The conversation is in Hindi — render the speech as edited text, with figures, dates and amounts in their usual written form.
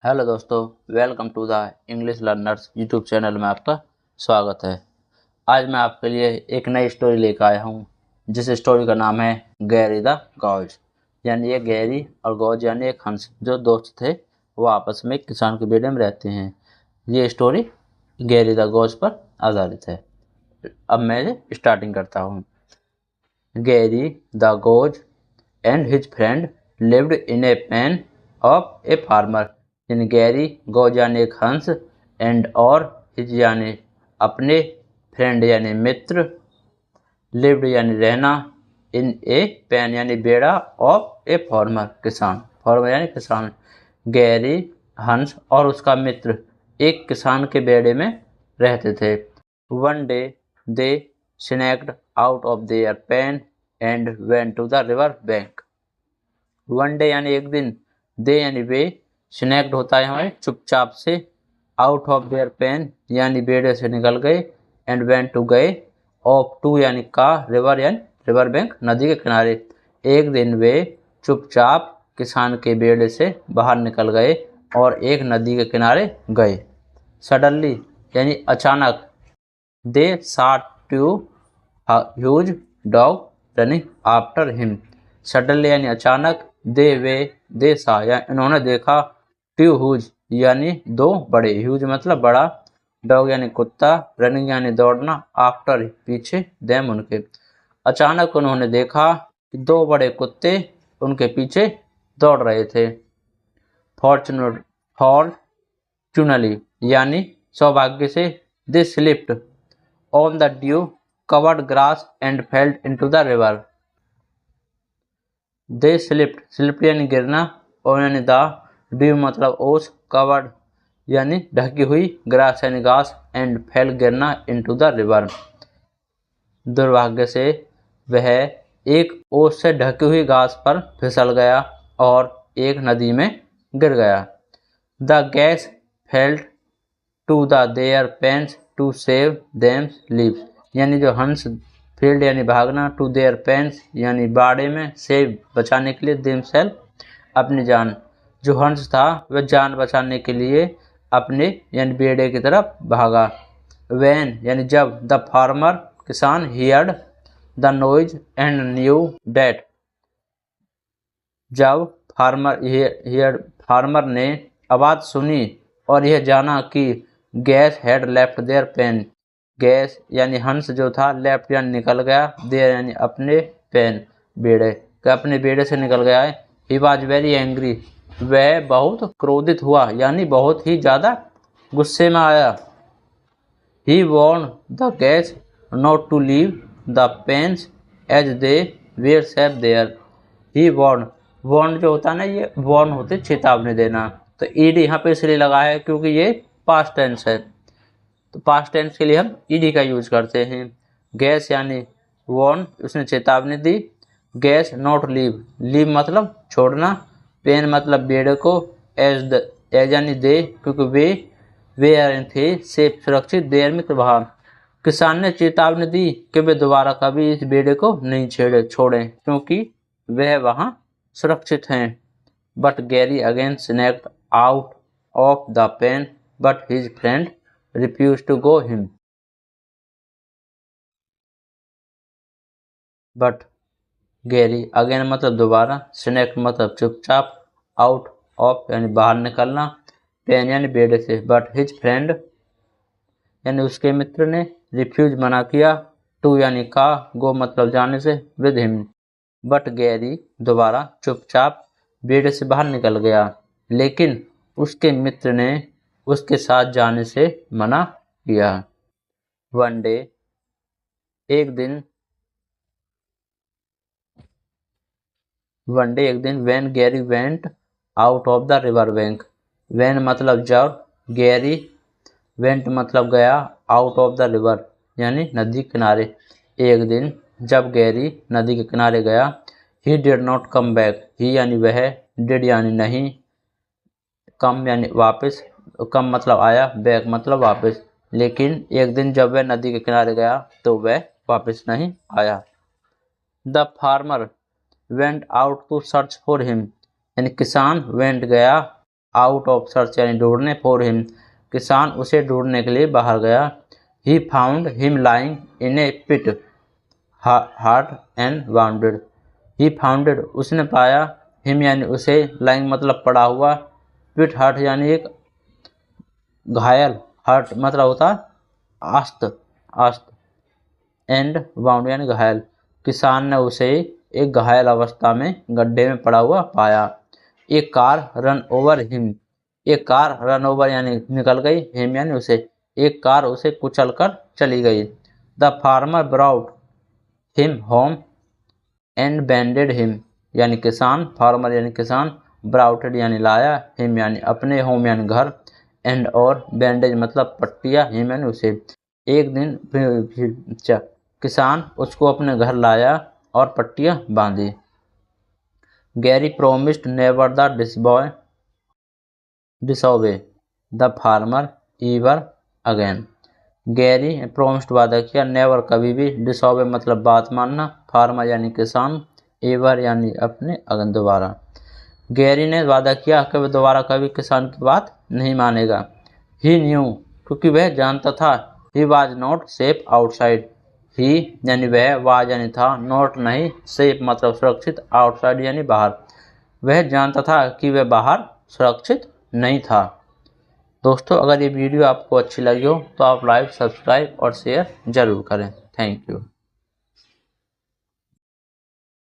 हेलो दोस्तों, welcome to the English learners YouTube channel में आपका स्वागत है। आज मैं आपके लिए एक नई स्टोरी लेकर आया हूँ, जिस स्टोरी का नाम है गैरी द गॉज। यानी ये गैरी और गॉज यानी एक हंस जो दोस्त थे, वो आपस में एक किसान के बेड़े में रहते हैं। ये स्टोरी गैरी द गॉज पर आधारित है। अब मैं स्टार्टिंग करता हूँ। Gary the goose and his friend lived in a pen of a farmer। यानी गैरी गॉज यानी एक हंस एंड और हिज यानी अपने फ्रेंड यानी मित्र लिव्ड यानी रहना इन ए पेन यानी बेड़ा ऑफ ए फार्मर फार्मर यानी किसान। गैरी हंस और उसका मित्र एक किसान के बेड़े में रहते थे। One day they sneaked out of their pen and went to the river bank. One day यानी एक दिन, दे यानी वे, स्नैक्ड होता है हमारे चुपचाप से, आउट ऑफ देयर पेन यानी बेड़े से निकल गए, एंड वेंट टू गए, ऑफ टू यानी का, रिवर यानी रिवर बैंक नदी के किनारे। एक दिन वे चुपचाप किसान के बेड़े से बाहर निकल गए और एक नदी के किनारे गए। सडनली यानी अचानक, दे saw two huge dog running after him. Suddenly यानी अचानक, दे सा या इन्होंने देखा, टू ह्यूज यानी दो बड़े, ह्यूज मतलब बड़ा, डॉग यानी कुत्ता, रनिंग यानी दौड़ना, आफ्टर पीछे, देम उनके। अचानक उन्होंने देखा कि दो बड़े कुत्ते उनके पीछे दौड़ रहे थे। फॉर्चुनली यानी सौभाग्य से, they slipped on the dew covered grass and felt into the river. They slipped यानी गिरना, और यानी द, ड्यू मतलब ओस, कवर्ड यानी ढकी हुई, ग्रास यानी घास, एंड फेल गिरना, इनटू द रिवर। दुर्भाग्य से वह एक ओस से ढकी हुई घास पर फिसल गया और एक नदी में गिर गया। The geese felt to the their pens to save them lives. यानी जो हंस फील्ड यानी भागना, टू देयर पेन्स यानी बाड़े में, सेव बचाने के लिए, देम सेल्फ अपनी जान। जो हंस था वह जान बचाने के लिए अपने यानी बेड़े की तरफ भागा। वैन यानी जब, द फार्मर किसान, heard the noise and knew that. जब फार्मर ने आवाज़ सुनी और यह जाना कि geese had left their pen. Geese यानी हंस जो था, लेफ्ट यानी निकल गया, देयर यानी अपने, पेन बेड़े का, अपने बेड़े से निकल गया है। ही वॉज वेरी एंग्री, वह बहुत क्रोधित हुआ यानी बहुत ही ज़्यादा गुस्से में आया। He warned the geese not to leave the pens as they were safe there. He warned जो होता है ना, ये वॉर्न होते चेतावनी देना, तो ईडी यहाँ पे इसलिए लगा है क्योंकि ये पास्ट टेंस है, तो पास्ट टेंस के लिए हम ईडी का यूज करते हैं। गैस यानी वॉर्न, उसने चेतावनी दी। गैस नॉट लीव मतलब छोड़ना, पेन मतलब बेड़े को, एज यानी दे क्योंकि वे थे सेफ सुरक्षित, देर में वहाँ। किसान ने चेतावनी दी कि वे दोबारा कभी इस बेड़े को नहीं छोड़ें क्योंकि वह वहाँ सुरक्षित हैं। But Gary again sneaked out of the pen, but his friend refused to go him. But Gary again मतलब दोबारा, स्नैक मतलब चुपचाप, आउट ऑफ यानी बाहर निकलना, पेन यानी बेड़े से, बट हिज फ्रेंड यानी उसके मित्र ने, रिफ्यूज मना किया, टू यानी का, गो मतलब जाने से, विद हिम। बट गैरी दोबारा चुपचाप बेड़े से बाहर निकल गया, लेकिन उसके मित्र ने उसके साथ जाने से मना किया। वन डे एक दिन, when Gary went out of the river bank. When मतलब जब, गैरी वेंट मतलब गया, आउट ऑफ द रिवर यानी नदी किनारे। एक दिन जब गैरी नदी के किनारे गया, he did not come back, he यानी वह, डिड यानी नहीं, कम यानी वापस, कम मतलब आया, बैक मतलब वापस। लेकिन एक दिन जब वह नदी के किनारे गया तो वह वापस नहीं आया। The farmer went out to search for him, यानी किसान वेंट गया आउट ऑफ सर्च यानी ढूंढने फॉर हिम, किसान उसे ढूंढने के लिए बाहर गया। He found him lying in a pit hurt and wounded. He founded उसने पाया, हिम यानी उसे, लाइंग मतलब पड़ा हुआ, पिट हार्ट यानी एक घायल, हार्ट मतलब होता आस्त आस्त, एंड वाउंड यानी घायल। किसान ने उसे एक घायल अवस्था में गड्ढे में पड़ा हुआ पाया। एक कार रन ओवर हिम, एक कार रन ओवर यानी निकल गई, हिम यानी उसे, एक कार उसे कुचल कर चली गई। The farmer brought him home and bandaged him, यानी किसान, फार्मर यानी किसान, ब्राउटेड यानी लाया, हिम यानी अपने, होम यानी घर, एंड और बैंडेज मतलब पट्टिया, हिम यानी उसे। एक दिन किसान उसको अपने घर लाया और पट्टियां बांधी। Gary promised never the disobey the farmer ईवर again. Gary promised वादा किया, नेवर कभी भी, डिसोबे मतलब बात मानना, फार्मर यानी किसान, एवर यानी अपने, अगेन दोबारा। गैरी ने वादा किया कि वह दोबारा कभी किसान की बात नहीं मानेगा। ही न्यू क्योंकि वह जानता था, he was not safe outside. He यानी वह, वाज यानी था, नॉट नहीं, सेफ मतलब सुरक्षित, आउटसाइड यानी बाहर। वह जानता था कि वह बाहर सुरक्षित नहीं था। दोस्तों अगर ये वीडियो आपको अच्छी लगी हो तो आप लाइक, सब्सक्राइब और शेयर जरूर करें। Thank you.